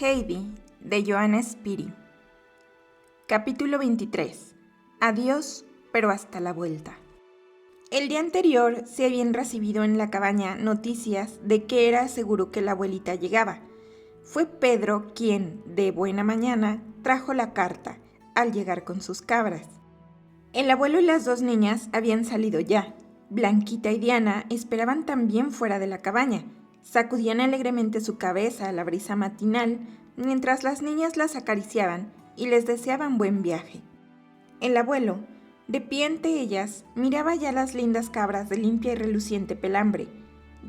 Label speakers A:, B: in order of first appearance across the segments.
A: Heidi, de Johanna Spyri. Capítulo 23. Adiós, pero hasta la vuelta. El día anterior se habían recibido en la cabaña noticias de que era seguro que la abuelita llegaba. Fue Pedro quien, de buena mañana, trajo la carta, al llegar con sus cabras. El abuelo y las dos niñas habían salido ya. Blanquita y Diana esperaban también fuera de la cabaña. Sacudían alegremente su cabeza a la brisa matinal, mientras las niñas las acariciaban y les deseaban buen viaje. El abuelo, de pie ante ellas, miraba ya las lindas cabras de limpia y reluciente pelambre,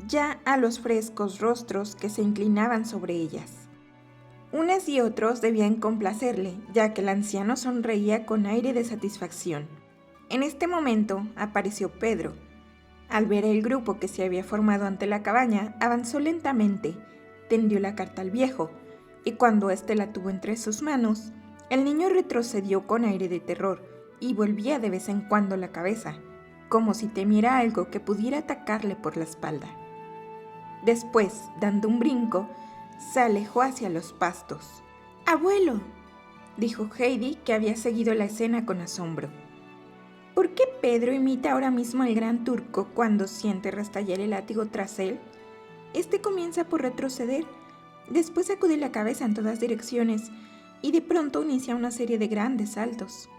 A: ya a los frescos rostros que se inclinaban sobre ellas. Unas y otros debían complacerle, ya que el anciano sonreía con aire de satisfacción. En este momento apareció Pedro. Al ver el grupo que se había formado ante la cabaña, avanzó lentamente, tendió la carta al viejo, y cuando éste la tuvo entre sus manos, el niño retrocedió con aire de terror y volvía de vez en cuando la cabeza, como si temiera algo que pudiera atacarle por la espalda. Después, dando un brinco, se alejó hacia los pastos. «¡Abuelo!», dijo Heidi, que había seguido la escena con asombro. ¿Por qué Pedro imita ahora mismo al gran turco cuando siente restallar el látigo tras él? Este comienza por retroceder, después sacude la cabeza en todas direcciones y de pronto inicia una serie de grandes saltos.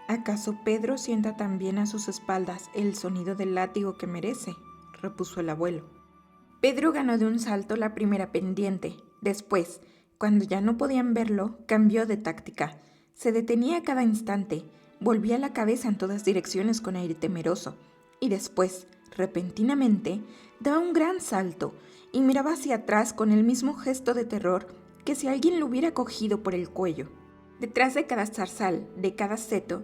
A: ¿Acaso Pedro sienta también a sus espaldas el sonido del látigo que merece?, repuso el abuelo. Pedro ganó de un salto la primera pendiente. Después, cuando ya no podían verlo, cambió de táctica. Se detenía a cada instante, volvía la cabeza en todas direcciones con aire temeroso, y después, repentinamente, daba un gran salto y miraba hacia atrás con el mismo gesto de terror que si alguien lo hubiera cogido por el cuello. Detrás de cada zarzal, de cada seto,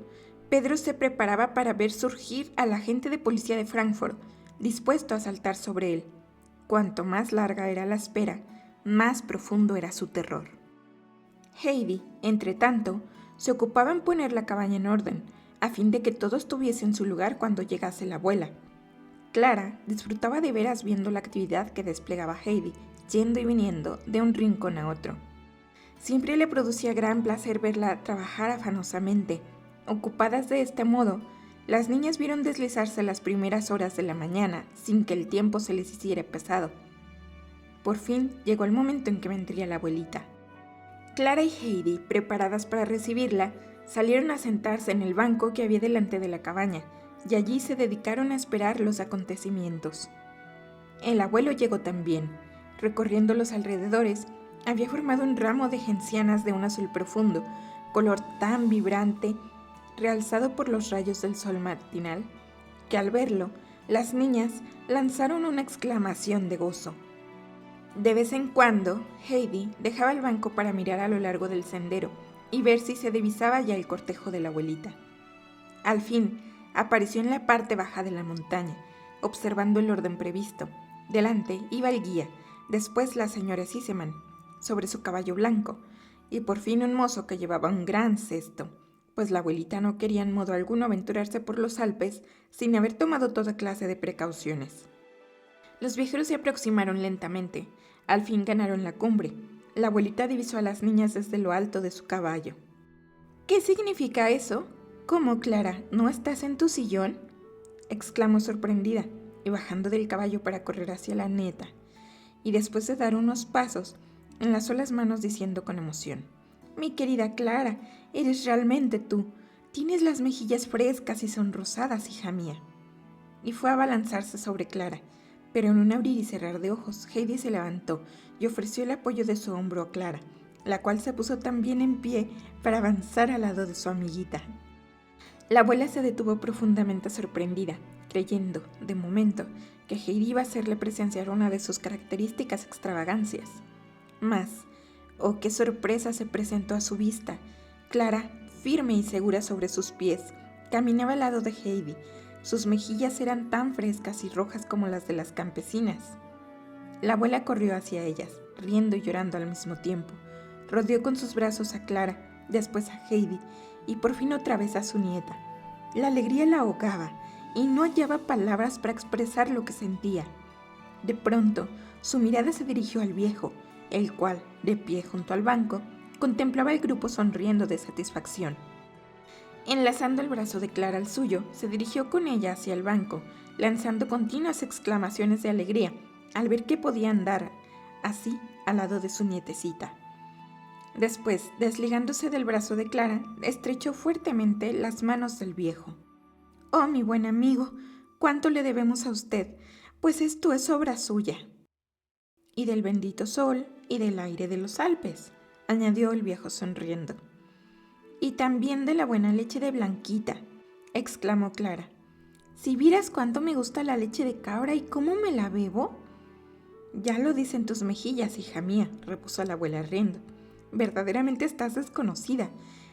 A: Pedro se preparaba para ver surgir al agente de policía de Frankfurt, dispuesto a saltar sobre él. Cuanto más larga era la espera, más profundo era su terror. Heidi, entretanto, se ocupaba en poner la cabaña en orden, a fin de que todo estuviese en su lugar cuando llegase la abuela. Clara disfrutaba de veras viendo la actividad que desplegaba Heidi, yendo y viniendo de un rincón a otro. Siempre le producía gran placer verla trabajar afanosamente. Ocupadas de este modo, las niñas vieron deslizarse las primeras horas de la mañana sin que el tiempo se les hiciera pesado. Por fin llegó el momento en que vendría la abuelita. Clara y Heidi, preparadas para recibirla, salieron a sentarse en el banco que había delante de la cabaña, y allí se dedicaron a esperar los acontecimientos. El abuelo llegó también. Recorriendo los alrededores, había formado un ramo de gencianas de un azul profundo, color tan vibrante, realzado por los rayos del sol matinal, que al verlo, las niñas lanzaron una exclamación de gozo. De vez en cuando, Heidi dejaba el banco para mirar a lo largo del sendero y ver si se divisaba ya el cortejo de la abuelita. Al fin, apareció en la parte baja de la montaña, observando el orden previsto. Delante iba el guía, después la señora Sissemann, sobre su caballo blanco, y por fin un mozo que llevaba un gran cesto, pues la abuelita no quería en modo alguno aventurarse por los Alpes sin haber tomado toda clase de precauciones. Los viajeros se aproximaron lentamente. Al fin ganaron la cumbre. La abuelita divisó a las niñas desde lo alto de su caballo. «¿Qué significa eso? ¿Cómo, Clara? ¿No estás en tu sillón?», exclamó sorprendida, y bajando del caballo para correr hacia la neta. Y después de dar unos pasos, enlazó las manos diciendo con emoción: «Mi querida Clara, eres realmente tú. Tienes las mejillas frescas y sonrosadas, hija mía». Y fue a abalanzarse sobre Clara. Pero en un abrir y cerrar de ojos, Heidi se levantó y ofreció el apoyo de su hombro a Clara, la cual se puso también en pie para avanzar al lado de su amiguita. La abuela se detuvo profundamente sorprendida, creyendo, de momento, que Heidi iba a hacerle presenciar una de sus características extravagancias. Mas, oh, qué sorpresa se presentó a su vista. Clara, firme y segura sobre sus pies, caminaba al lado de Heidi. Sus mejillas eran tan frescas y rojas como las de las campesinas. La abuela corrió hacia ellas, riendo y llorando al mismo tiempo. Rodeó con sus brazos a Clara, después a Heidi y por fin otra vez a su nieta. La alegría la ahogaba y no hallaba palabras para expresar lo que sentía. De pronto, su mirada se dirigió al viejo el cual, de pie junto al banco, contemplaba el grupo sonriendo de satisfacción. Enlazando el brazo de Clara al suyo, se dirigió con ella hacia el banco, lanzando continuas exclamaciones de alegría al ver que podía andar así al lado de su nietecita. Después, desligándose del brazo de Clara, estrechó fuertemente las manos del viejo. «Oh, mi buen amigo, cuánto le debemos a usted, pues esto es obra suya». «Y del bendito sol y del aire de los Alpes», añadió el viejo sonriendo. «Y también de la buena leche de Blanquita», exclamó Clara. «Si vieras cuánto me gusta la leche de cabra y cómo me la bebo». «Ya lo dicen tus mejillas, hija mía», repuso la abuela riendo. «Verdaderamente estás desconocida.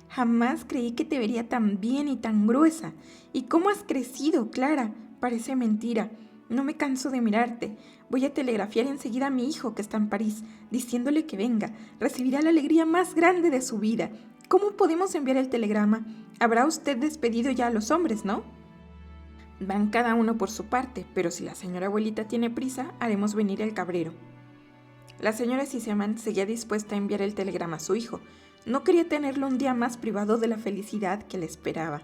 A: Jamás creí que te vería tan bien y tan gruesa. ¿Y cómo has crecido, Clara? Parece mentira. No me canso de mirarte. Voy a telegrafiar enseguida a mi hijo que está en París, diciéndole que venga. Recibirá la alegría más grande de su vida. ¿Cómo podemos enviar el telegrama? Habrá usted despedido ya a los hombres, ¿no?» «Van cada uno por su parte, pero si la señora abuelita tiene prisa, haremos venir el cabrero». La señora Sissemann seguía dispuesta a enviar el telegrama a su hijo. No quería tenerlo un día más privado de la felicidad que le esperaba.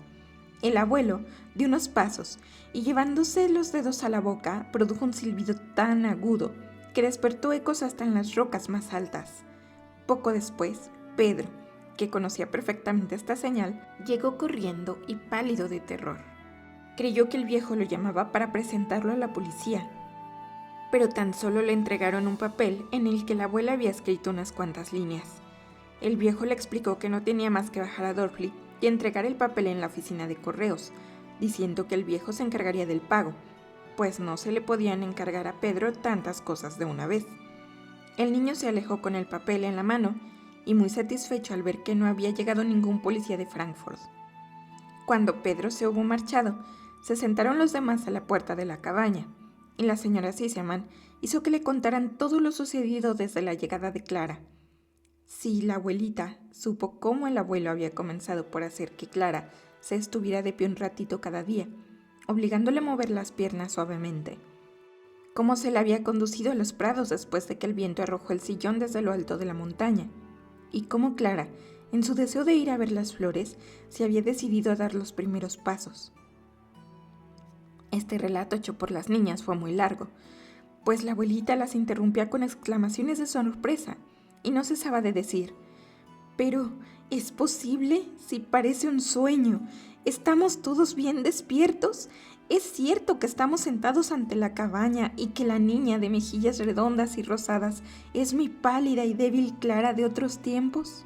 A: El abuelo dio unos pasos y, llevándose los dedos a la boca, produjo un silbido tan agudo que despertó ecos hasta en las rocas más altas. Poco después, Pedro, que conocía perfectamente esta señal, llegó corriendo y pálido de terror. Creyó que el viejo lo llamaba para presentarlo a la policía, pero tan solo le entregaron un papel en el que la abuela había escrito unas cuantas líneas. El viejo le explicó que no tenía más que bajar a Drfli y entregar el papel en la oficina de correos, diciendo que el viejo se encargaría del pago, pues no se le podían encargar a Pedro tantas cosas de una vez. El niño se alejó con el papel en la mano y muy satisfecho al ver que no había llegado ningún policía de Frankfurt. Cuando Pedro se hubo marchado, se sentaron los demás a la puerta de la cabaña, y la señora Sissemann hizo que le contaran todo lo sucedido desde la llegada de Clara. Si la abuelita supo cómo el abuelo había comenzado por hacer que Clara se estuviera de pie un ratito cada día, obligándole a mover las piernas suavemente, cómo se la había conducido a los prados después de que el viento arrojó el sillón desde lo alto de la montaña, y cómo Clara, en su deseo de ir a ver las flores, se había decidido a dar los primeros pasos. Este relato hecho por las niñas fue muy largo, pues la abuelita las interrumpía con exclamaciones de sorpresa y no cesaba de decir: «Pero, ¿es posible? Si parece un sueño. ¿Estamos todos bien despiertos? ¿Es cierto que estamos sentados ante la cabaña y que la niña de mejillas redondas y rosadas es mi pálida y débil Clara de otros tiempos?»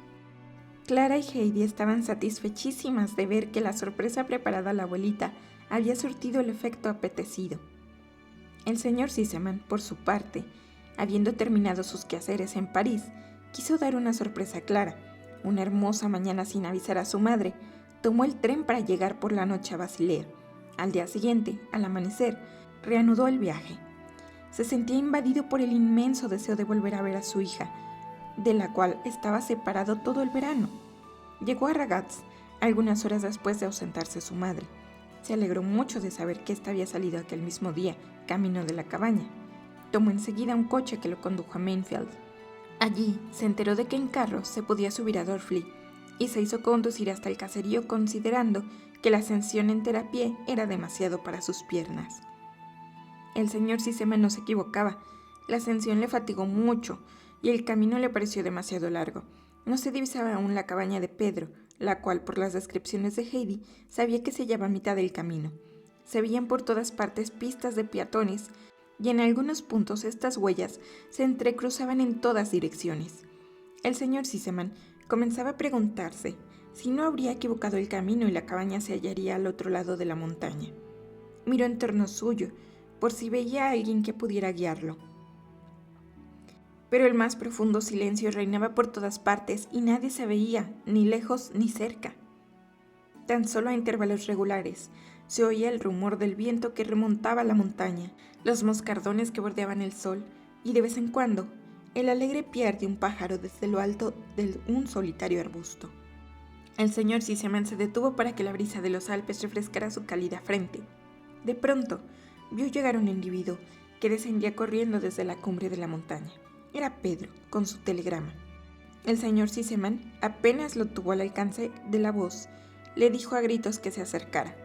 A: Clara y Heidi estaban satisfechísimas de ver que la sorpresa preparada a la abuelita había surtido el efecto apetecido. El señor Sissemann, por su parte, habiendo terminado sus quehaceres en París, quiso dar una sorpresa a Clara. Una hermosa mañana, sin avisar a su madre, tomó el tren para llegar por la noche a Basilea. Al día siguiente, al amanecer, reanudó el viaje. Se sentía invadido por el inmenso deseo de volver a ver a su hija, de la cual estaba separado todo el verano. Llegó a Ragaz algunas horas después de ausentarse su madre. Se alegró mucho de saber que ésta había salido aquel mismo día, camino de la cabaña. Tomó enseguida un coche que lo condujo a Mainfield. Allí se enteró de que en carro se podía subir a Drfli y se hizo conducir hasta el caserío, considerando que la ascensión en pie era demasiado para sus piernas. El señor Sissemann no se equivocaba. La ascensión le fatigó mucho y el camino le pareció demasiado largo. No se divisaba aún la cabaña de Pedro, la cual, por las descripciones de Heidi, sabía que se hallaba a mitad del camino. Se veían por todas partes pistas de peatones, y en algunos puntos estas huellas se entrecruzaban en todas direcciones. El señor Sissemann comenzaba a preguntarse si no habría equivocado el camino y la cabaña se hallaría al otro lado de la montaña. Miró en torno suyo, por si veía a alguien que pudiera guiarlo. Pero el más profundo silencio reinaba por todas partes y nadie se veía, ni lejos ni cerca. Tan solo a intervalos regulares se oía el rumor del viento que remontaba la montaña, los moscardones que bordeaban el sol y de vez en cuando el alegre piar de un pájaro desde lo alto de un solitario arbusto. El señor Sissemann se detuvo para que la brisa de los Alpes refrescara su cálida frente. De pronto vio llegar un individuo que descendía corriendo desde la cumbre de la montaña. Era Pedro, con su telegrama. El señor Sissemann apenas lo tuvo al alcance de la voz. Le dijo a gritos que se acercara.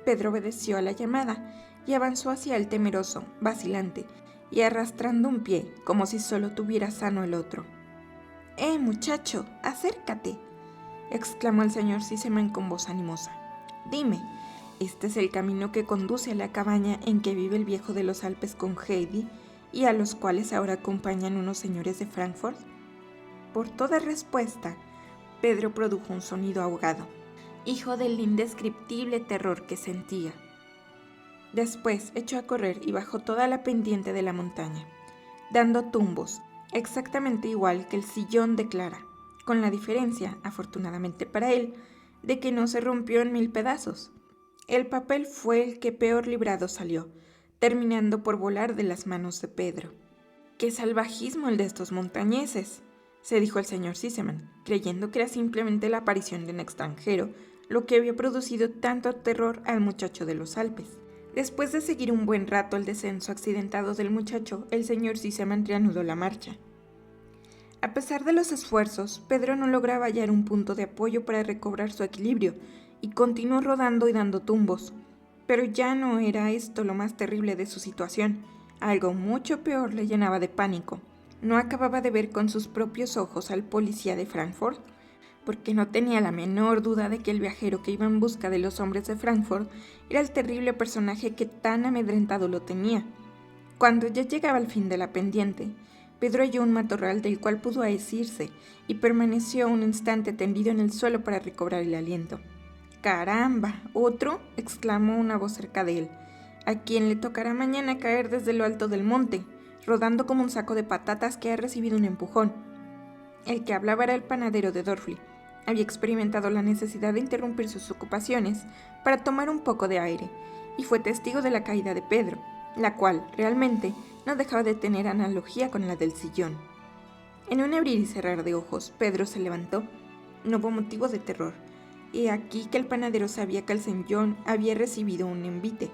A: Pedro obedeció a la llamada y avanzó hacia él temeroso, vacilante y arrastrando un pie, como si solo tuviera sano el otro. Muchacho, acércate, exclamó el señor Sissemann con voz animosa. Dime, ¿este es el camino que conduce a la cabaña en que vive el viejo de los Alpes con Heidi y a los cuales ahora acompañan unos señores de Frankfurt? Por toda respuesta, Pedro produjo un sonido ahogado, hijo del indescriptible terror que sentía. Después echó a correr y bajó toda la pendiente de la montaña, dando tumbos, exactamente igual que el sillón de Clara, con la diferencia, afortunadamente para él, de que no se rompió en 1000 pedazos. El papel fue el que peor librado salió, terminando por volar de las manos de Pedro. ¡Qué salvajismo el de estos montañeses!, se dijo el señor Sissemann, creyendo que era simplemente la aparición de un extranjero lo que había producido tanto terror al muchacho de los Alpes. Después de seguir un buen rato el descenso accidentado del muchacho, el señor Sissemann reanudó la marcha. A pesar de los esfuerzos, Pedro no lograba hallar un punto de apoyo para recobrar su equilibrio y continuó rodando y dando tumbos. Pero ya no era esto lo más terrible de su situación. Algo mucho peor le llenaba de pánico. No acababa de ver con sus propios ojos al policía de Frankfurt, porque no tenía la menor duda de que el viajero que iba en busca de los hombres de Frankfurt era el terrible personaje que tan amedrentado lo tenía. Cuando ya llegaba al fin de la pendiente, Pedro halló un matorral del cual pudo asirse y permaneció un instante tendido en el suelo para recobrar el aliento. ¡Caramba! ¿Otro?, exclamó una voz cerca de él. ¿A quién le tocará mañana caer desde lo alto del monte, rodando como un saco de patatas que ha recibido un empujón? El que hablaba era el panadero de Dorfli. Había experimentado la necesidad de interrumpir sus ocupaciones para tomar un poco de aire, y fue testigo de la caída de Pedro, la cual, realmente, no dejaba de tener analogía con la del sillón. En un abrir y cerrar de ojos, Pedro se levantó. No hubo motivo de terror. He aquí que el panadero sabía que el señor había recibido un envite.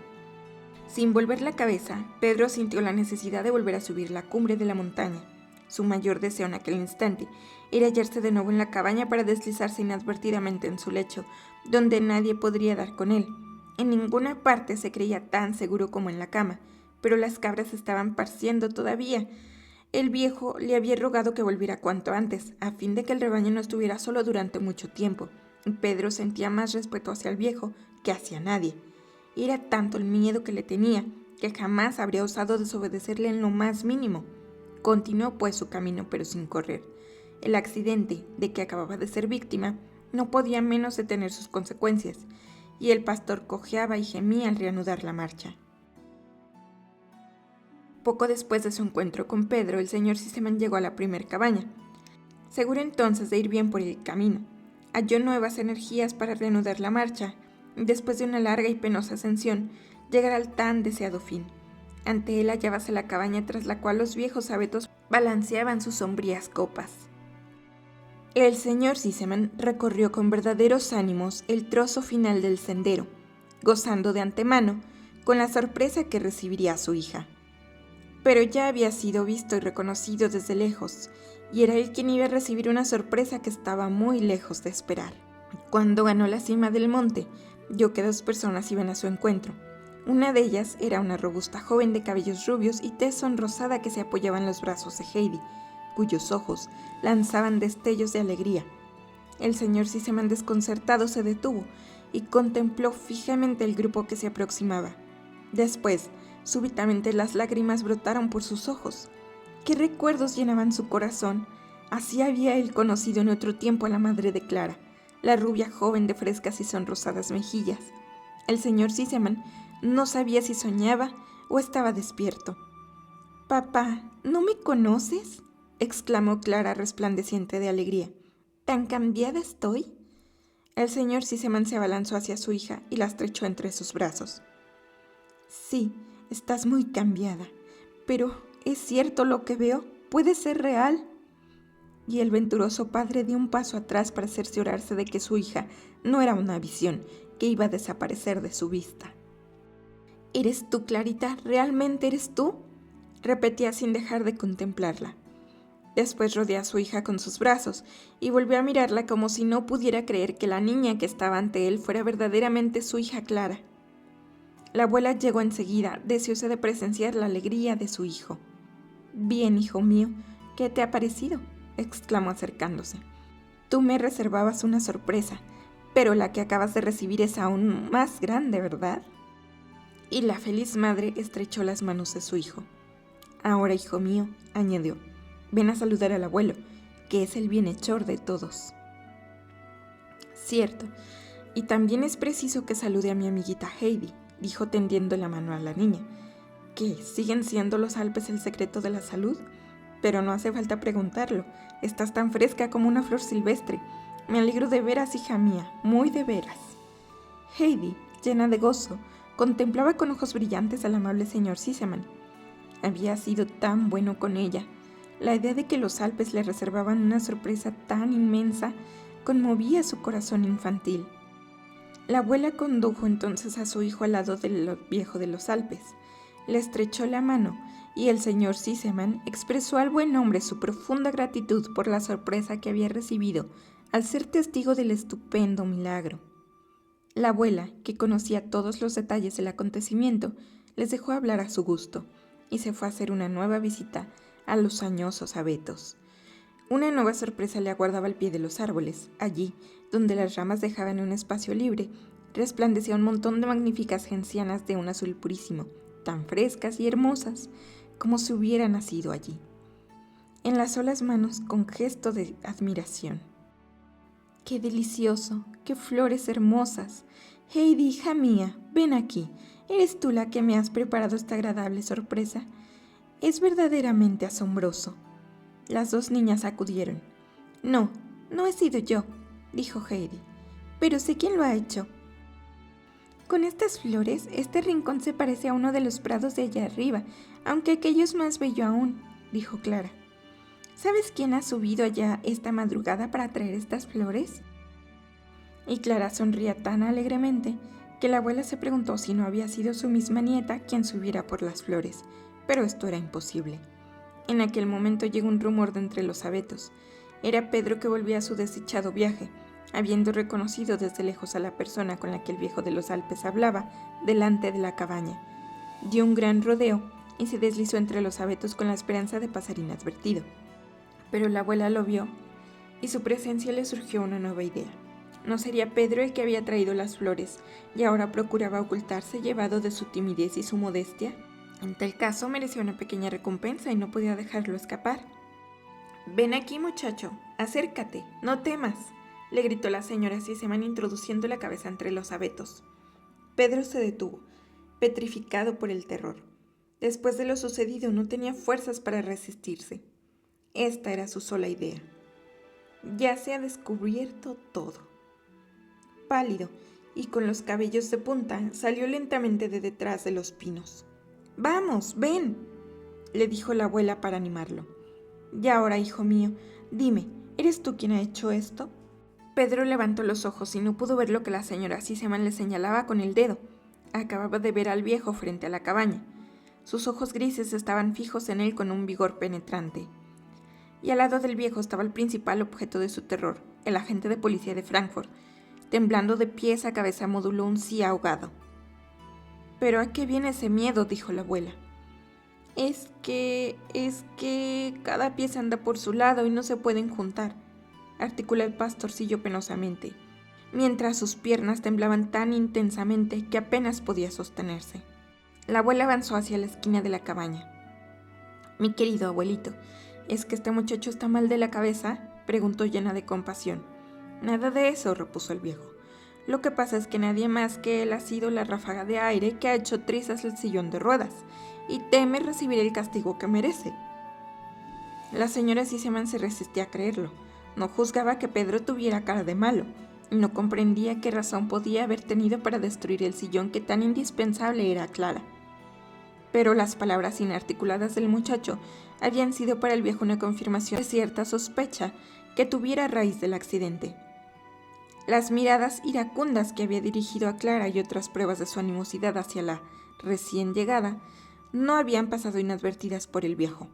A: Sin volver la cabeza, Pedro sintió la necesidad de volver a subir la cumbre de la montaña. Su mayor deseo en aquel instante era hallarse de nuevo en la cabaña para deslizarse inadvertidamente en su lecho, donde nadie podría dar con él. En ninguna parte se creía tan seguro como en la cama, pero las cabras estaban parciendo todavía. El viejo le había rogado que volviera cuanto antes, a fin de que el rebaño no estuviera solo durante mucho tiempo. Pedro sentía más respeto hacia el viejo que hacia nadie. Era tanto el miedo que le tenía, que jamás habría osado desobedecerle en lo más mínimo. Continuó pues su camino, pero sin correr. El accidente de que acababa de ser víctima no podía menos de tener sus consecuencias, y el pastor cojeaba y gemía al reanudar la marcha. Poco después de su encuentro con Pedro, el señor Sissemann llegó a la primer cabaña. Seguro entonces de ir bien por el camino, halló nuevas energías para reanudar la marcha, y después de una larga y penosa ascensión, llegar al tan deseado fin. Ante él hallábase la cabaña tras la cual los viejos abetos balanceaban sus sombrías copas. El señor Sissemann recorrió con verdaderos ánimos el trozo final del sendero, gozando de antemano con la sorpresa que recibiría a su hija. Pero ya había sido visto y reconocido desde lejos, y era él quien iba a recibir una sorpresa que estaba muy lejos de esperar. Cuando ganó la cima del monte, vio que 2 personas iban a su encuentro. Una de ellas era una robusta joven de cabellos rubios y tez sonrosada que se apoyaba en los brazos de Heidi, cuyos ojos lanzaban destellos de alegría. El señor Sissemann desconcertado se detuvo y contempló fijamente el grupo que se aproximaba. Después, súbitamente las lágrimas brotaron por sus ojos. ¿Qué recuerdos llenaban su corazón? Así había él conocido en otro tiempo a la madre de Clara, la rubia joven de frescas y sonrosadas mejillas. El señor Sissemann no sabía si soñaba o estaba despierto. «Papá, ¿no me conoces?», exclamó Clara resplandeciente de alegría. «¿Tan cambiada estoy?». El señor Sissemann se abalanzó hacia su hija y la estrechó entre sus brazos. «Sí, estás muy cambiada, pero ¿es cierto lo que veo? ¿Puede ser real?». Y el venturoso padre dio un paso atrás para cerciorarse de que su hija no era una visión que iba a desaparecer de su vista. «¿Eres tú, Clarita? ¿Realmente eres tú?», repetía sin dejar de contemplarla. Después rodeó a su hija con sus brazos y volvió a mirarla como si no pudiera creer que la niña que estaba ante él fuera verdaderamente su hija Clara. La abuela llegó enseguida, deseosa de presenciar la alegría de su hijo. «Bien, hijo mío, ¿qué te ha parecido?», exclamó acercándose. «Tú me reservabas una sorpresa, pero la que acabas de recibir es aún más grande, ¿verdad?». Y la feliz madre estrechó las manos de su hijo. «Ahora, hijo mío», añadió, «ven a saludar al abuelo, que es el bienhechor de todos». «Cierto, y también es preciso que salude a mi amiguita Heidi», dijo tendiendo la mano a la niña. «¿Qué, siguen siendo los Alpes el secreto de la salud? Pero no hace falta preguntarlo, estás tan fresca como una flor silvestre. Me alegro de veras, hija mía, muy de veras». Heidi, llena de gozo, contemplaba con ojos brillantes al amable señor Sissemann. Había sido tan bueno con ella. La idea de que los Alpes le reservaban una sorpresa tan inmensa conmovía su corazón infantil. La abuela condujo entonces a su hijo al lado del viejo de los Alpes. Le estrechó la mano y el señor Sissemann expresó al buen hombre su profunda gratitud por la sorpresa que había recibido al ser testigo del estupendo milagro. La abuela, que conocía todos los detalles del acontecimiento, les dejó hablar a su gusto y se fue a hacer una nueva visita a los añosos abetos. Una nueva sorpresa le aguardaba al pie de los árboles. Allí, donde las ramas dejaban un espacio libre, resplandecía un montón de magníficas gencianas de un azul purísimo, tan frescas y hermosas como si hubieran nacido allí. Enlazó las manos con gesto de admiración. «¡Qué delicioso! ¡Qué flores hermosas! Heidi, hija mía, ven aquí. ¿Eres tú la que me has preparado esta agradable sorpresa? Es verdaderamente asombroso». Las dos niñas acudieron. «No, no he sido yo», dijo Heidi, «pero sé quién lo ha hecho. Con estas flores, este rincón se parece a uno de los prados de allá arriba, aunque aquello es más bello aún», dijo Clara. «¿Sabes quién ha subido allá esta madrugada para traer estas flores?». Y Clara sonría tan alegremente que la abuela se preguntó si no había sido su misma nieta quien subiera por las flores, pero esto era imposible. En aquel momento llegó un rumor de entre los abetos. Era Pedro, que volvía a su desdichado viaje, habiendo reconocido desde lejos a la persona con la que el viejo de los Alpes hablaba delante de la cabaña. Dio un gran rodeo y se deslizó entre los abetos con la esperanza de pasar inadvertido. Pero la abuela lo vio y su presencia le surgió una nueva idea. No sería Pedro el que había traído las flores y ahora procuraba ocultarse, llevado de su timidez y su modestia. En tal caso merecía una pequeña recompensa y no podía dejarlo escapar. «Ven aquí, muchacho, acércate, no temas», le gritó la señora Sissemann, introduciendo la cabeza entre los abetos. Pedro se detuvo, petrificado por el terror. Después de lo sucedido no tenía fuerzas para resistirse. Esta era su sola idea. «Ya se ha descubierto todo». Pálido y con los cabellos de punta, salió lentamente de detrás de los pinos. «Vamos, ven», le dijo la abuela para animarlo. «Y ahora, hijo mío, dime, ¿eres tú quien ha hecho esto?». Pedro levantó los ojos y no pudo ver lo que la señora Sissemann le señalaba con el dedo. Acababa de ver al viejo frente a la cabaña. Sus ojos grises estaban fijos en él con un vigor penetrante. Y al lado del viejo estaba el principal objeto de su terror, el agente de policía de Frankfurt. Temblando de pies a cabeza moduló un sí ahogado. «¿Pero a qué viene ese miedo?», dijo la abuela. Es que cada pieza anda por su lado y no se pueden juntar», articuló el pastorcillo penosamente, mientras sus piernas temblaban tan intensamente que apenas podía sostenerse. La abuela avanzó hacia la esquina de la cabaña. «Mi querido abuelito, ¿es que este muchacho está mal de la cabeza?», preguntó llena de compasión. «Nada de eso», repuso el viejo. «Lo que pasa es que nadie más que él ha sido la ráfaga de aire que ha hecho trizas el sillón de ruedas, y teme recibir el castigo que merece». La señora Sissemann se resistía a creerlo. No juzgaba que Pedro tuviera cara de malo, y no comprendía qué razón podía haber tenido para destruir el sillón que tan indispensable era a Clara. Pero las palabras inarticuladas del muchacho habían sido para el viejo una confirmación de cierta sospecha que tuviera raíz del accidente. Las miradas iracundas que había dirigido a Clara y otras pruebas de su animosidad hacia la recién llegada no habían pasado inadvertidas por el viejo.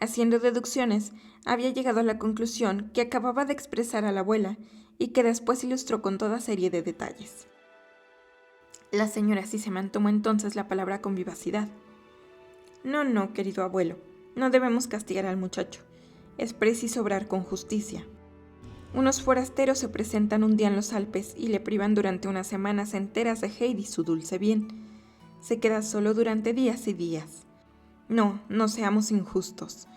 A: Haciendo deducciones, había llegado a la conclusión que acababa de expresar a la abuela y que después ilustró con toda serie de detalles. La señora Sissemann tomó entonces la palabra con vivacidad. No, querido abuelo, no debemos castigar al muchacho. Es preciso obrar con justicia. Unos forasteros se presentan un día en los Alpes y le privan durante unas semanas enteras de Heidi su dulce bien. Se queda solo durante días y días. No seamos injustos.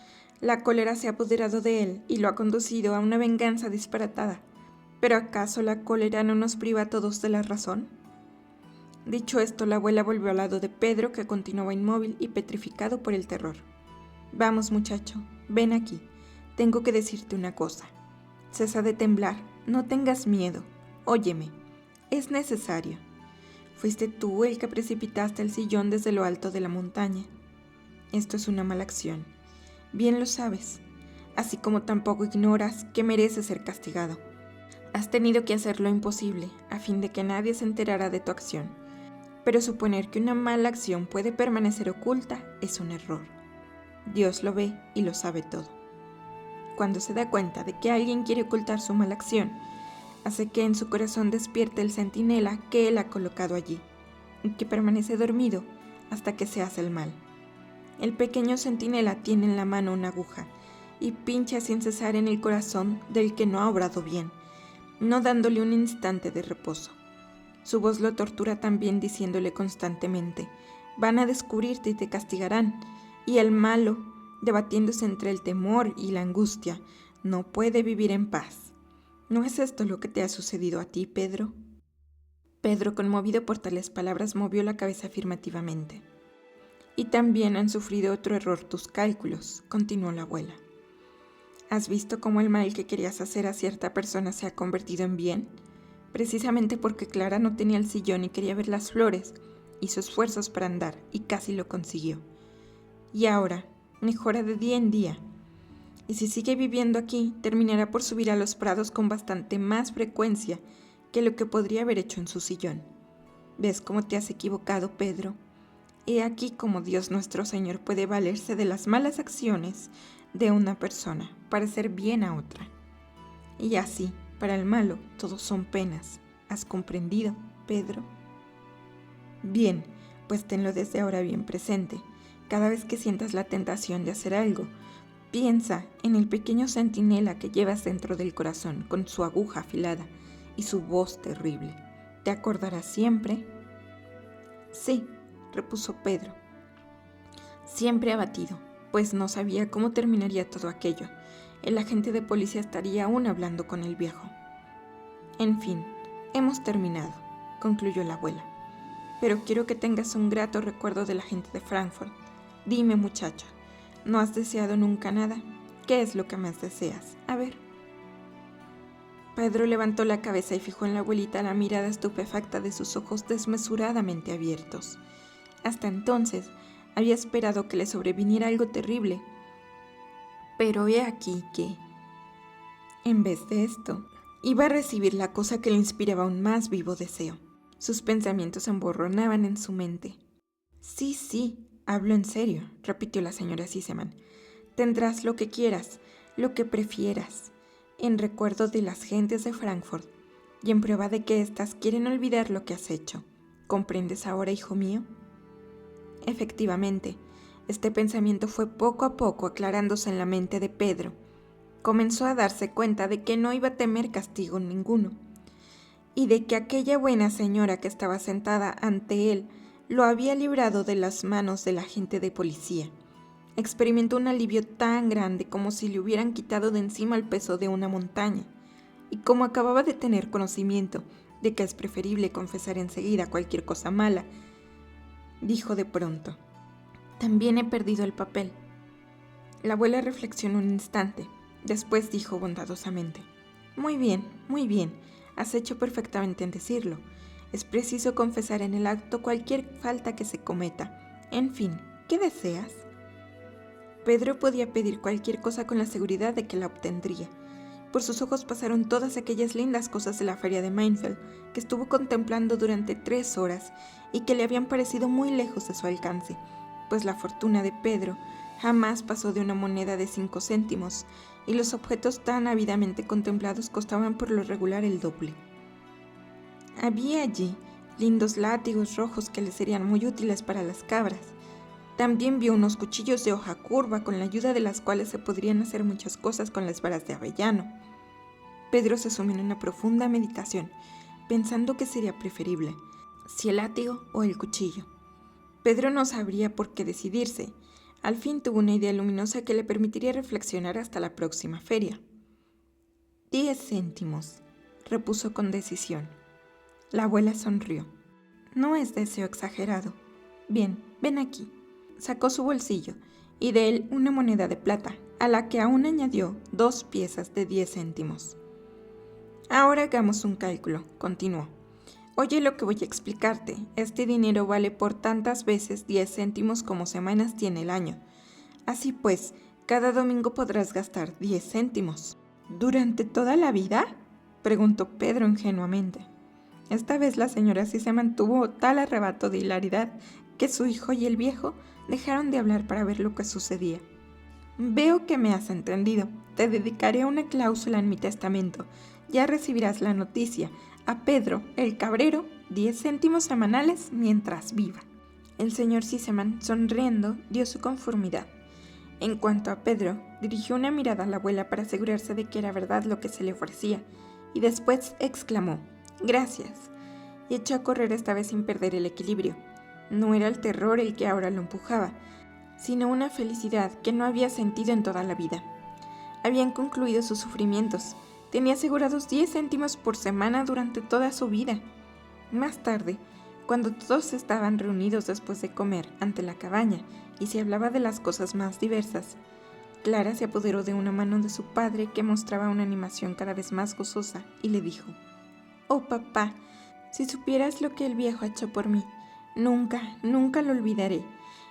A: La cólera se ha apoderado de él y lo ha conducido a una venganza disparatada. ¿Pero acaso la cólera no nos priva a todos de la razón? Dicho esto, la abuela volvió al lado de Pedro, que continuaba inmóvil y petrificado por el terror. Vamos, muchacho, ven aquí. Tengo que decirte una cosa. Cesa de temblar, no tengas miedo. Óyeme, es necesario. Fuiste tú el que precipitaste el sillón desde lo alto de la montaña. Esto es una mala acción. Bien lo sabes, así como tampoco ignoras que mereces ser castigado. Has tenido que hacer lo imposible a fin de que nadie se enterara de tu acción. Pero suponer que una mala acción puede permanecer oculta es un error. Dios lo ve y lo sabe todo. Cuando se da cuenta de que alguien quiere ocultar su mala acción, hace que en su corazón despierte el centinela que él ha colocado allí, y que permanece dormido hasta que se hace el mal. El pequeño centinela tiene en la mano una aguja y pincha sin cesar en el corazón del que no ha obrado bien, no dándole un instante de reposo. Su voz lo tortura también diciéndole constantemente: van a descubrirte y te castigarán, y el malo, debatiéndose entre el temor y la angustia, no puede vivir en paz. ¿No es esto lo que te ha sucedido a ti, Pedro? Pedro, conmovido por tales palabras, movió la cabeza afirmativamente. Y también han sufrido otro error tus cálculos, continuó la abuela. ¿Has visto cómo el mal que querías hacer a cierta persona se ha convertido en bien? Precisamente porque Clara no tenía el sillón y quería ver las flores, hizo esfuerzos para andar y casi lo consiguió. Y ahora mejora de día en día. Y si sigue viviendo aquí, terminará por subir a los prados con bastante más frecuencia que lo que podría haber hecho en su sillón. ¿Ves cómo te has equivocado, Pedro? He aquí cómo Dios nuestro Señor puede valerse de las malas acciones de una persona para hacer bien a otra. Y así, para el malo, todos son penas. ¿Has comprendido, Pedro? Bien, pues tenlo desde ahora bien presente. Cada vez que sientas la tentación de hacer algo, piensa en el pequeño centinela que llevas dentro del corazón con su aguja afilada y su voz terrible. ¿Te acordarás siempre? Sí, repuso Pedro, siempre abatido, pues no sabía cómo terminaría todo aquello. El agente de policía estaría aún hablando con el viejo. En fin, hemos terminado, concluyó la abuela. Pero quiero que tengas un grato recuerdo de la gente de Frankfurt. Dime, muchacha, ¿no has deseado nunca nada? ¿Qué es lo que más deseas? A ver. Pedro levantó la cabeza y fijó en la abuelita la mirada estupefacta de sus ojos desmesuradamente abiertos. Hasta entonces había esperado que le sobreviniera algo terrible. Pero he aquí que, en vez de esto, iba a recibir la cosa que le inspiraba un más vivo deseo. Sus pensamientos se emborronaban en su mente. Sí, hablo en serio, repitió la señora Sissemann. Tendrás lo que quieras, lo que prefieras, en recuerdo de las gentes de Frankfurt y en prueba de que éstas quieren olvidar lo que has hecho. ¿Comprendes ahora, hijo mío? Efectivamente, este pensamiento fue poco a poco aclarándose en la mente de Pedro. Comenzó a darse cuenta de que no iba a temer castigo ninguno, y de que aquella buena señora que estaba sentada ante él lo había librado de las manos del agente de policía. Experimentó un alivio tan grande como si le hubieran quitado de encima el peso de una montaña, y como acababa de tener conocimiento de que es preferible confesar enseguida cualquier cosa mala, dijo de pronto: también he perdido el papel. La abuela reflexionó un instante, después dijo bondadosamente: muy bien, has hecho perfectamente en decirlo. Es preciso confesar en el acto cualquier falta que se cometa. En fin, ¿qué deseas? Pedro podía pedir cualquier cosa con la seguridad de que la obtendría. Por sus ojos pasaron todas aquellas lindas cosas de la feria de Mainfeld que estuvo contemplando durante 3 horas y que le habían parecido muy lejos de su alcance, pues la fortuna de Pedro Jamás pasó de una moneda de 5 céntimos, y los objetos tan ávidamente contemplados costaban por lo regular el doble. Había allí lindos látigos rojos que le serían muy útiles para las cabras. También vio unos cuchillos de hoja curva con la ayuda de las cuales se podrían hacer muchas cosas con las varas de avellano. Pedro se sumió en una profunda meditación, pensando que sería preferible, si el látigo o el cuchillo. Pedro no sabría por qué decidirse. Al fin tuvo una idea luminosa que le permitiría reflexionar hasta la próxima feria. 10 céntimos, repuso con decisión. La abuela sonrió. No es deseo exagerado. Bien, ven aquí. Sacó su bolsillo y de él una moneda de plata, a la que aún añadió 2 piezas de 10 céntimos. Ahora hagamos un cálculo, continuó. Oye lo que voy a explicarte. Este dinero vale por tantas veces 10 céntimos como semanas tiene el año. Así pues, cada domingo podrás gastar 10 céntimos. ¿Durante toda la vida?, preguntó Pedro ingenuamente. Esta vez la señora sí se mantuvo tal arrebato de hilaridad que su hijo y el viejo dejaron de hablar para ver lo que sucedía. Veo que me has entendido. Te dedicaré una cláusula en mi testamento. Ya recibirás la noticia. A Pedro, el cabrero, 10 céntimos semanales mientras viva. El señor Ciseman, sonriendo, dio su conformidad. En cuanto a Pedro, dirigió una mirada a la abuela para asegurarse de que era verdad lo que se le ofrecía, y después exclamó: «Gracias», y echó a correr esta vez sin perder el equilibrio. No era el terror el que ahora lo empujaba, sino una felicidad que no había sentido en toda la vida. Habían concluido sus sufrimientos. Tenía asegurados 10 céntimos por semana durante toda su vida. Más tarde, cuando todos estaban reunidos después de comer ante la cabaña y se hablaba de las cosas más diversas, Clara se apoderó de una mano de su padre que mostraba una animación cada vez más gozosa y le dijo: «Oh, papá, si supieras lo que el viejo ha hecho por mí, nunca, nunca lo olvidaré.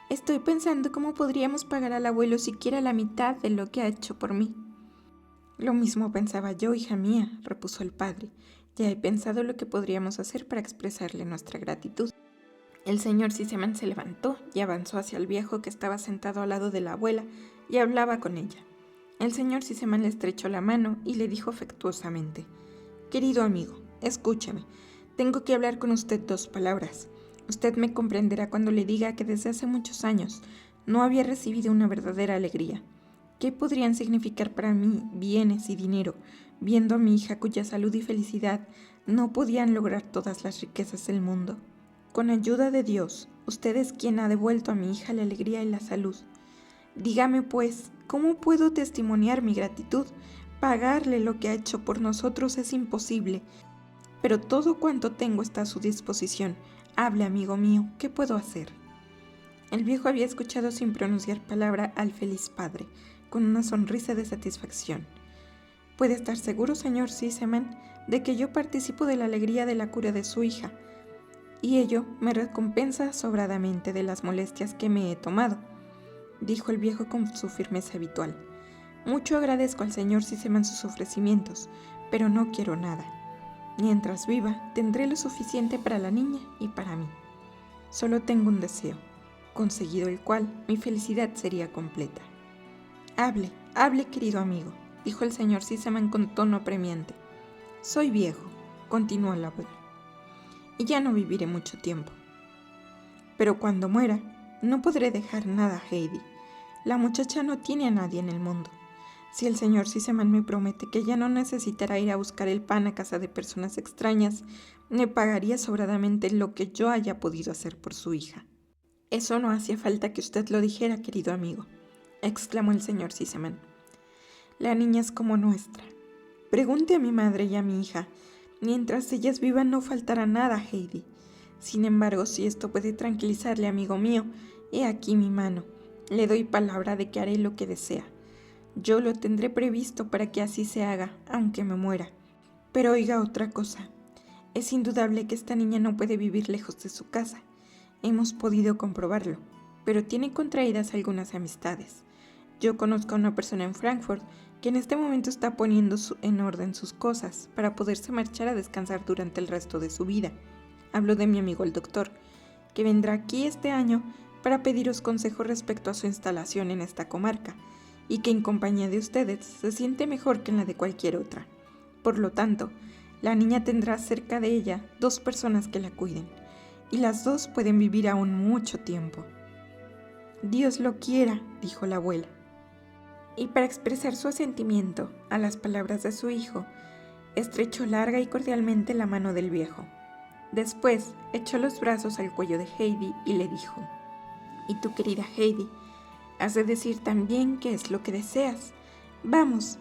A: Estoy pensando cómo podríamos pagar al abuelo siquiera la mitad de lo que ha hecho por mí». «Lo mismo pensaba yo, hija mía», repuso el padre. «Ya he pensado lo que podríamos hacer para expresarle nuestra gratitud». El señor Ciseman se levantó y avanzó hacia el viejo que estaba sentado al lado de la abuela y hablaba con ella. El señor Ciseman le estrechó la mano y le dijo afectuosamente: «Querido amigo, escúcheme. Tengo que hablar con usted 2 palabras. Usted me comprenderá cuando le diga que desde hace muchos años no había recibido una verdadera alegría. ¿Qué podrían significar para mí bienes y dinero, viendo a mi hija cuya salud y felicidad no podían lograr todas las riquezas del mundo? Con ayuda de Dios, usted es quien ha devuelto a mi hija la alegría y la salud. Dígame, pues, ¿cómo puedo testimoniar mi gratitud? Pagarle lo que ha hecho por nosotros es imposible, pero todo cuanto tengo está a su disposición. Hable, amigo mío, ¿qué puedo hacer?». El viejo había escuchado sin pronunciar palabra al feliz padre, con una sonrisa de satisfacción. «Puede estar seguro, señor Ciseman, de que yo participo de la alegría de la cura de su hija, y ello me recompensa sobradamente de las molestias que me he tomado», dijo el viejo con su firmeza habitual. «Mucho agradezco al señor Ciseman sus ofrecimientos, pero no quiero nada. Mientras viva, tendré lo suficiente para la niña y para mí. Solo tengo un deseo, conseguido el cual mi felicidad sería completa». «Hable, hable, querido amigo», dijo el señor Ciseman con tono apremiante. «Soy viejo», continuó el abuelo, «y ya no viviré mucho tiempo. Pero cuando muera, no podré dejar nada a Heidi. La muchacha no tiene a nadie en el mundo. Si el señor Ciseman me promete que ya no necesitará ir a buscar el pan a casa de personas extrañas, me pagaría sobradamente lo que yo haya podido hacer por su hija». «Eso no hacía falta que usted lo dijera, querido amigo», exclamó el señor Ciseman. «La niña es como nuestra. Pregunte a mi madre y a mi hija. Mientras ellas vivan no faltará nada a Heidi. Sin embargo, si esto puede tranquilizarle, amigo mío, he aquí mi mano. Le doy palabra de que haré lo que desea. Yo lo tendré previsto para que así se haga, aunque me muera. Pero oiga otra cosa. Es indudable que esta niña no puede vivir lejos de su casa. Hemos podido comprobarlo, pero tiene contraídas algunas amistades. Yo conozco a una persona en Frankfurt que en este momento está poniendo en orden sus cosas para poderse marchar a descansar durante el resto de su vida. Hablo de mi amigo el doctor, que vendrá aquí este año para pediros consejo respecto a su instalación en esta comarca, y que en compañía de ustedes se siente mejor que en la de cualquier otra. Por lo tanto, la niña tendrá cerca de ella 2 personas que la cuiden, y las 2 pueden vivir aún mucho tiempo. Dios lo quiera, dijo la abuela. Y para expresar su asentimiento a las palabras de su hijo, estrechó larga y cordialmente la mano del viejo. Después echó los brazos al cuello de Heidi y le dijo: «Y tú, querida Heidi, has de decir también qué es lo que deseas. Vamos,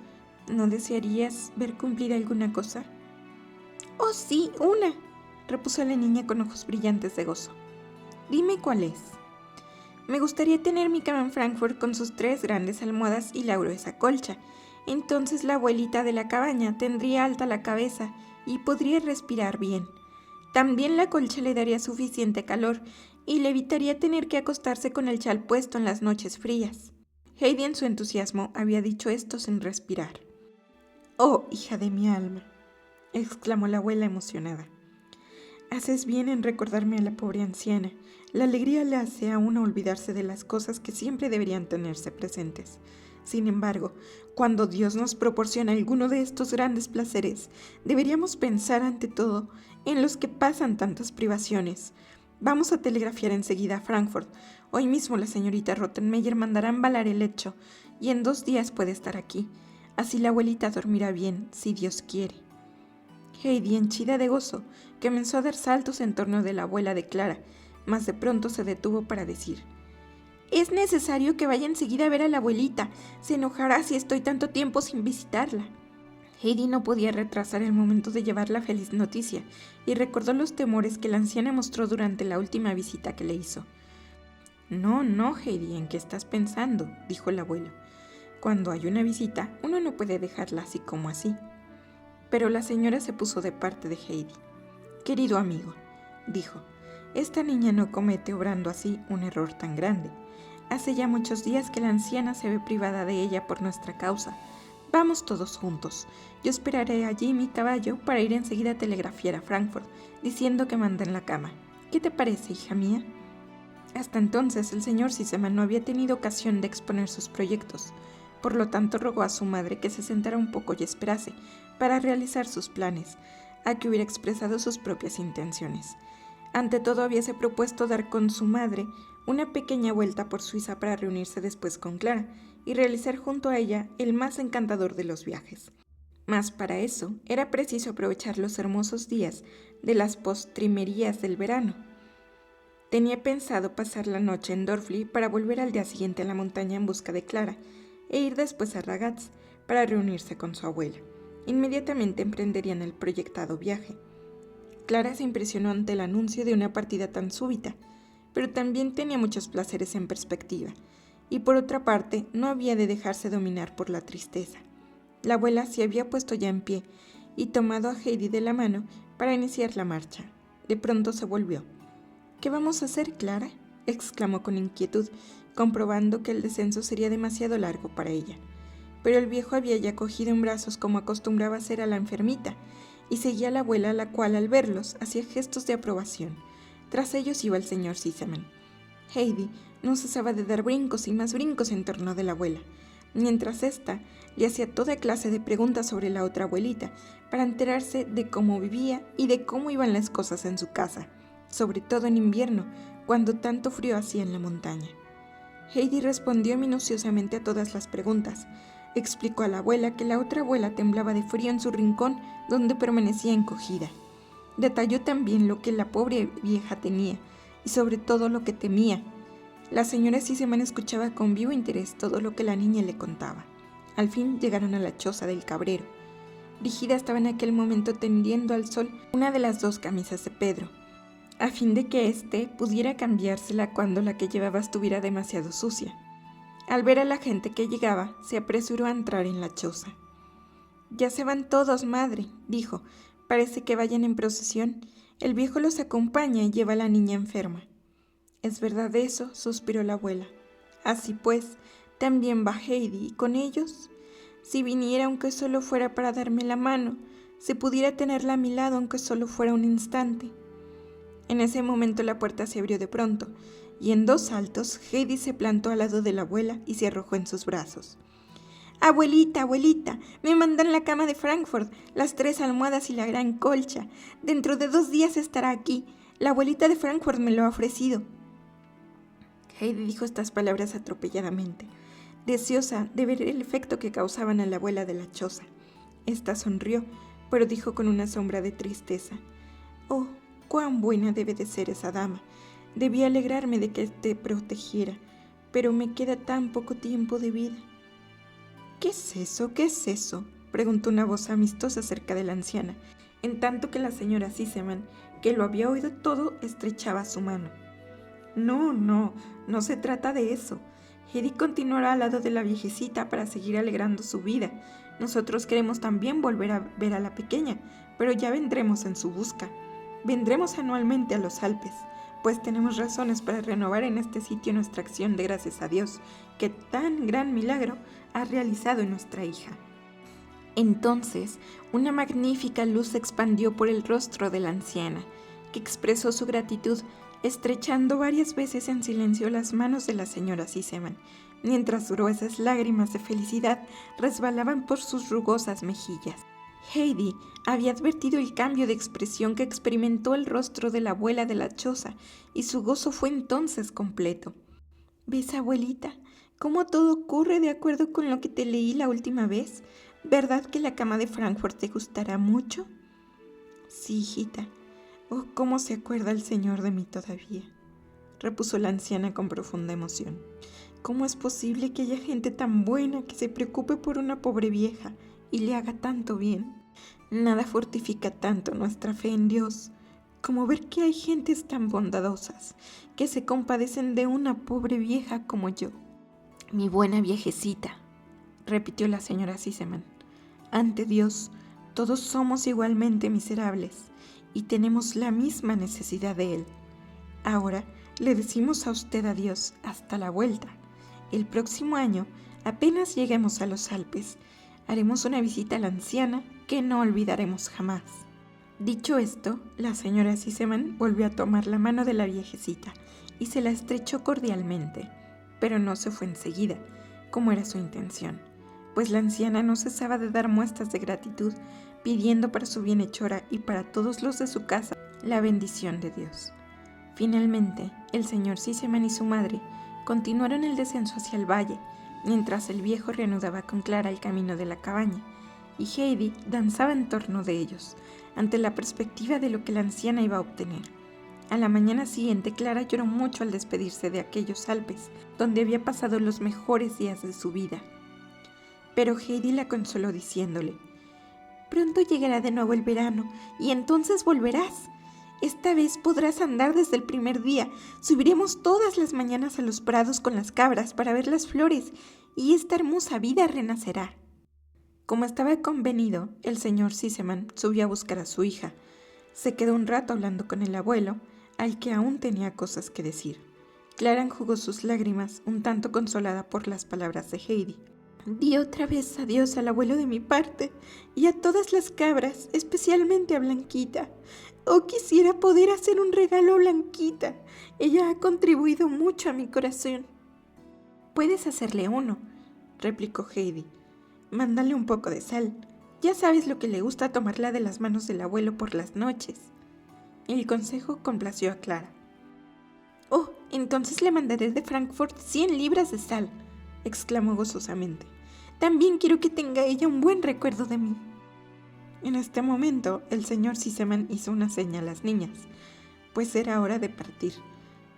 A: ¿no desearías ver cumplida alguna cosa?» «Oh, sí, una», repuso la niña con ojos brillantes de gozo. «Dime cuál es». «Me gustaría tener mi cama en Frankfurt con sus 3 grandes almohadas y la gruesa colcha. Entonces la abuelita de la cabaña tendría alta la cabeza y podría respirar bien. También la colcha le daría suficiente calor y le evitaría tener que acostarse con el chal puesto en las noches frías». Heidi en su entusiasmo había dicho esto sin respirar. «Oh, hija de mi alma», exclamó la abuela emocionada. «Haces bien en recordarme a la pobre anciana. La alegría le hace a uno olvidarse de las cosas que siempre deberían tenerse presentes. Sin embargo, cuando Dios nos proporciona alguno de estos grandes placeres, deberíamos pensar ante todo en los que pasan tantas privaciones. Vamos a telegrafiar enseguida a Frankfurt. Hoy mismo la señorita Rottenmeier mandará embalar el lecho y en 2 días puede estar aquí. Así la abuelita dormirá bien, si Dios quiere». Heidi, henchida de gozo, comenzó a dar saltos en torno de la abuela de Clara, mas de pronto se detuvo para decir: «Es necesario que vaya enseguida a ver a la abuelita. Se enojará si estoy tanto tiempo sin visitarla». Heidi no podía retrasar el momento de llevar la feliz noticia y recordó los temores que la anciana mostró durante la última visita que le hizo. «No, no, Heidi, ¿en qué estás pensando?», dijo el abuelo. «Cuando hay una visita, uno no puede dejarla así como así». Pero la señora se puso de parte de Heidi. «Querido amigo», dijo, «esta niña no comete obrando así un error tan grande. Hace ya muchos días que la anciana se ve privada de ella por nuestra causa. Vamos todos juntos. Yo esperaré allí mi caballo para ir enseguida a telegrafiar a Frankfurt, diciendo que manden la cama. ¿Qué te parece, hija mía?». Hasta entonces el señor Sissemann no había tenido ocasión de exponer sus proyectos. Por lo tanto, rogó a su madre que se sentara un poco y esperase para realizar sus planes, a que hubiera expresado sus propias intenciones. Ante todo, habíase propuesto dar con su madre una pequeña vuelta por Suiza para reunirse después con Clara y realizar junto a ella el más encantador de los viajes. Mas para eso era preciso aprovechar los hermosos días de las postrimerías del verano. Tenía pensado pasar la noche en Dorfli para volver al día siguiente a la montaña en busca de Clara e ir después a Ragaz para reunirse con su abuela. Inmediatamente emprenderían el proyectado viaje. Clara se impresionó ante el anuncio de una partida tan súbita, pero también tenía muchos placeres en perspectiva, y por otra parte no había de dejarse dominar por la tristeza. La abuela se había puesto ya en pie y tomado a Heidi de la mano para iniciar la marcha. De pronto se volvió. «¿Qué vamos a hacer, Clara?», exclamó con inquietud, comprobando que el descenso sería demasiado largo para ella. Pero el viejo había ya cogido en brazos como acostumbraba hacer a la enfermita, y seguía a la abuela, la cual al verlos hacía gestos de aprobación. Tras ellos iba el señor Sissemann. Heidi no cesaba de dar brincos y más brincos en torno de la abuela, mientras ésta le hacía toda clase de preguntas sobre la otra abuelita, para enterarse de cómo vivía y de cómo iban las cosas en su casa, sobre todo en invierno, cuando tanto frío hacía en la montaña. Heidi respondió minuciosamente a todas las preguntas. Explicó a la abuela que la otra abuela temblaba de frío en su rincón, donde permanecía encogida. Detalló también lo que la pobre vieja tenía, y sobre todo lo que temía. La señora Sissemann escuchaba con vivo interés todo lo que la niña le contaba. Al fin llegaron a la choza del cabrero. Brígida estaba en aquel momento tendiendo al sol una de las 2 camisas de Pedro, a fin de que éste pudiera cambiársela cuando la que llevaba estuviera demasiado sucia. Al ver a la gente que llegaba, se apresuró a entrar en la choza. «Ya se van todos, madre», dijo. «Parece que vayan en procesión. El viejo los acompaña y lleva a la niña enferma». «¿Es verdad eso?», suspiró la abuela. «Así pues, también va Heidi, ¿y con ellos? Si viniera aunque solo fuera para darme la mano, si pudiera tenerla a mi lado aunque solo fuera un instante». En ese momento la puerta se abrió de pronto, y en 2 saltos Heidi se plantó al lado de la abuela y se arrojó en sus brazos. «Abuelita, abuelita, me mandan la cama de Frankfurt, las 3 almohadas y la gran colcha. Dentro de 2 días estará aquí. La abuelita de Frankfurt me lo ha ofrecido». Heidi dijo estas palabras atropelladamente, deseosa de ver el efecto que causaban a la abuela de la choza. Esta sonrió, pero dijo con una sombra de tristeza: «Oh, cuán buena debe de ser esa dama. Debí alegrarme de que te protegiera, pero me queda tan poco tiempo de vida». «¿Qué es eso? ¿Qué es eso?», preguntó una voz amistosa cerca de la anciana, en tanto que la señora Sissemann, que lo había oído todo, estrechaba su mano. No se trata de eso. Heidi continuará al lado de la viejecita para seguir alegrando su vida. Nosotros queremos también volver a ver a la pequeña, pero ya vendremos en su busca. Vendremos anualmente a los Alpes, pues tenemos razones para renovar en este sitio nuestra acción de gracias a Dios, que tan gran milagro ha realizado en nuestra hija». Entonces, una magnífica luz se expandió por el rostro de la anciana, que expresó su gratitud, estrechando varias veces en silencio las manos de la señora Sissemann, mientras gruesas lágrimas de felicidad resbalaban por sus rugosas mejillas. Heidi había advertido el cambio de expresión que experimentó el rostro de la abuela de la choza, y su gozo fue entonces completo. «¿Ves, abuelita, cómo todo ocurre de acuerdo con lo que te leí la última vez? ¿Verdad que la cama de Frankfurt te gustará mucho?» «Sí, hijita. Oh, cómo se acuerda el Señor de mí todavía», repuso la anciana con profunda emoción. «¿Cómo es posible que haya gente tan buena que se preocupe por una pobre vieja y le haga tanto bien? Nada fortifica tanto nuestra fe en Dios como ver que hay gentes tan bondadosas que se compadecen de una pobre vieja como yo». «Mi buena viejecita», repitió la señora Sissemann, «ante Dios todos somos igualmente miserables y tenemos la misma necesidad de Él. Ahora le decimos a usted adiós hasta la vuelta. El próximo año, apenas lleguemos a los Alpes, haremos una visita a la anciana que no olvidaremos jamás». Dicho esto, la señora Sissemann volvió a tomar la mano de la viejecita y se la estrechó cordialmente, pero no se fue enseguida, como era su intención, pues la anciana no cesaba de dar muestras de gratitud, pidiendo para su bienhechora y para todos los de su casa la bendición de Dios. Finalmente, el señor Sissemann y su madre continuaron el descenso hacia el valle, mientras el viejo reanudaba con Clara el camino de la cabaña, y Heidi danzaba en torno de ellos, ante la perspectiva de lo que la anciana iba a obtener. A la mañana siguiente, Clara lloró mucho al despedirse de aquellos Alpes, donde había pasado los mejores días de su vida. Pero Heidi la consoló diciéndole: «Pronto llegará de nuevo el verano, y entonces volverás. Esta vez podrás andar desde el primer día. Subiremos todas las mañanas a los prados con las cabras para ver las flores, y esta hermosa vida renacerá». Como estaba convenido, el señor Sissemann subió a buscar a su hija. Se quedó un rato hablando con el abuelo, al que aún tenía cosas que decir. Clara enjugó sus lágrimas, un tanto consolada por las palabras de Heidi. «Di otra vez adiós al abuelo de mi parte y a todas las cabras, especialmente a Blanquita. Oh, quisiera poder hacer un regalo a Blanquita. Ella ha contribuido mucho a mi corazón». «Puedes hacerle uno», replicó Heidi. «Mándale un poco de sal. Ya sabes lo que le gusta tomarla de las manos del abuelo por las noches». El consejo complació a Clara. «Oh, entonces le mandaré de Frankfurt 100 libras de sal», exclamó gozosamente. «También quiero que tenga ella un buen recuerdo de mí». En este momento, el señor Sissemann hizo una seña a las niñas, pues era hora de partir.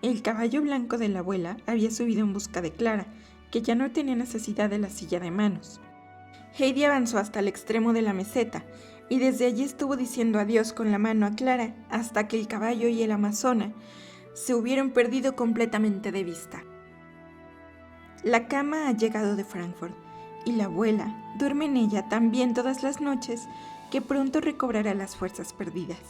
A: El caballo blanco de la abuela había subido en busca de Clara, que ya no tenía necesidad de la silla de manos. Heidi avanzó hasta el extremo de la meseta, y desde allí estuvo diciendo adiós con la mano a Clara hasta que el caballo y el amazona se hubieron perdido completamente de vista. La cama ha llegado de Frankfurt, y la abuela duerme en ella tan bien todas las noches que pronto recobrará las fuerzas perdidas.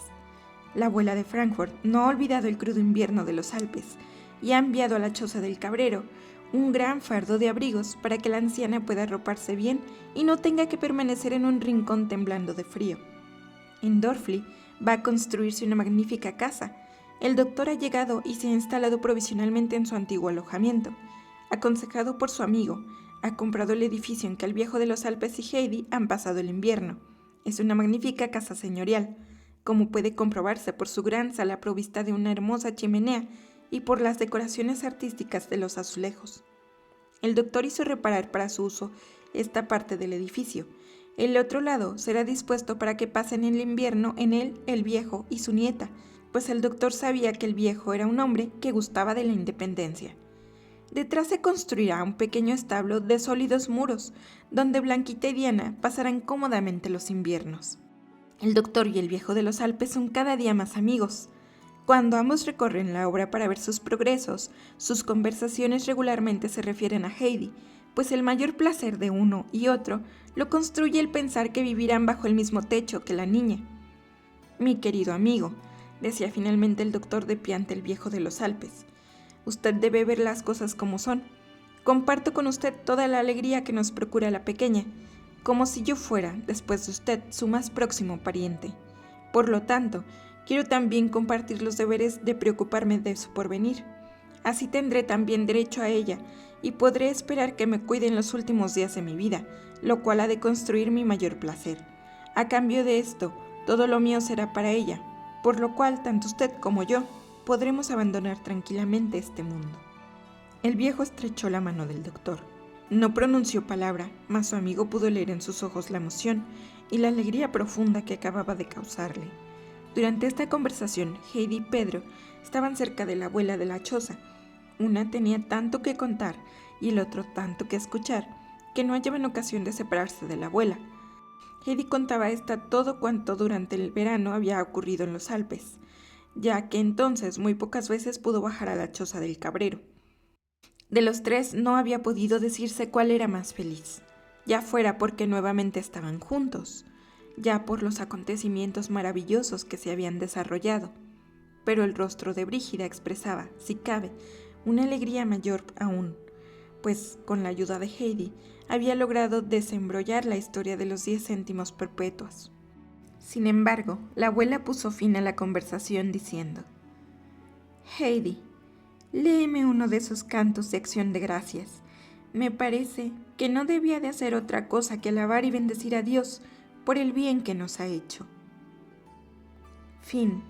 A: La abuela de Frankfurt no ha olvidado el crudo invierno de los Alpes y ha enviado a la choza del cabrero un gran fardo de abrigos para que la anciana pueda arroparse bien y no tenga que permanecer en un rincón temblando de frío. En Dorfli va a construirse una magnífica casa, El doctor ha llegado y se ha instalado provisionalmente en su antiguo alojamiento. Aconsejado por su amigo, ha comprado el edificio en que el viejo de los Alpes y Heidi han pasado el invierno. Es una magnífica casa señorial, como puede comprobarse por su gran sala provista de una hermosa chimenea y por las decoraciones artísticas de los azulejos. El doctor hizo reparar para su uso esta parte del edificio. El otro lado será dispuesto para que pasen el invierno en él el viejo y su nieta, pues el doctor sabía que el viejo era un hombre que gustaba de la independencia. Detrás se construirá un pequeño establo de sólidos muros, donde Blanquita y Diana pasarán cómodamente los inviernos. El doctor y el viejo de los Alpes son cada día más amigos. Cuando ambos recorren la obra para ver sus progresos, sus conversaciones regularmente se refieren a Heidi, pues el mayor placer de uno y otro lo construye el pensar que vivirán bajo el mismo techo que la niña. Mi querido amigo, decía finalmente el doctor de pie ante el viejo de los Alpes, usted debe ver las cosas como son. Comparto con usted toda la alegría que nos procura la pequeña, como si yo fuera, después de usted, su más próximo pariente. Por lo tanto, quiero también compartir los deberes de preocuparme de su porvenir. Así tendré también derecho a ella y podré esperar que me cuide en los últimos días de mi vida, lo cual ha de construir mi mayor placer. A cambio de esto, todo lo mío será para ella, por lo cual tanto usted como yo podremos abandonar tranquilamente este mundo. El viejo estrechó la mano del doctor. No pronunció palabra, mas su amigo pudo leer en sus ojos la emoción y la alegría profunda que acababa de causarle. Durante esta conversación, Heidi y Pedro estaban cerca de la abuela de la choza. Una tenía tanto que contar y el otro tanto que escuchar, que no hallaban ocasión de separarse de la abuela. Heidi contaba a esta todo cuanto durante el verano había ocurrido en los Alpes, ya que entonces muy pocas veces pudo bajar a la choza del cabrero. De los tres no había podido decirse cuál era más feliz, ya fuera porque nuevamente estaban juntos, ya por los acontecimientos maravillosos que se habían desarrollado, pero el rostro de Brígida expresaba, si cabe, una alegría mayor aún, pues con la ayuda de Heidi había logrado desembrollar la historia de los 10 céntimos perpetuos. Sin embargo, la abuela puso fin a la conversación diciendo: Heidi, léeme uno de esos cantos de acción de gracias. Me parece que no debía de hacer otra cosa que alabar y bendecir a Dios por el bien que nos ha hecho. Fin.